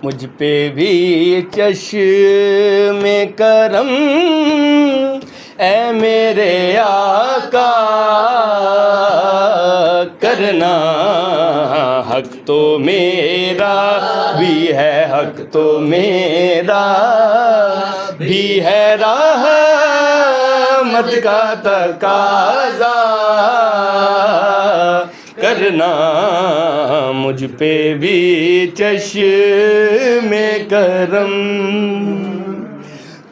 مجھ پہ بھی چشم کرم اے میرے آقا کرنا، حق تو میرا بھی ہے، حق تو میرا بھی ہے، رحمت کا تقاضا کرنا، مجھ پہ بھی چشم کرم۔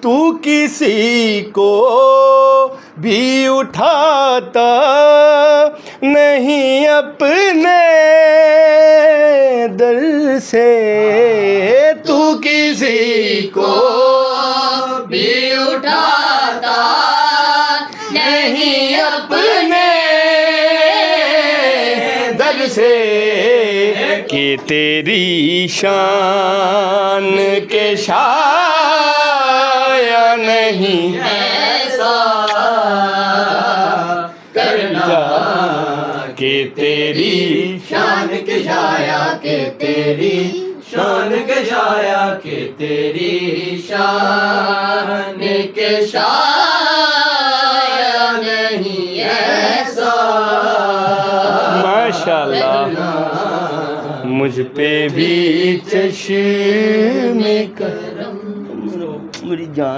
تو کسی کو بھی اٹھاتا نہیں اپنے در سے، تو کسی کو بھی اٹھاتا نہیں اپنے در سے، کہ تیری شان کے شایع نہیں ایسا کرنا کہ تیری شان کے شایا کہ تیری شان کے شایا کہ تیری شان کے شایا نہیں ایسا ماشاءاللہ، مجھ پہ بھی چشم کرم، میری جان۔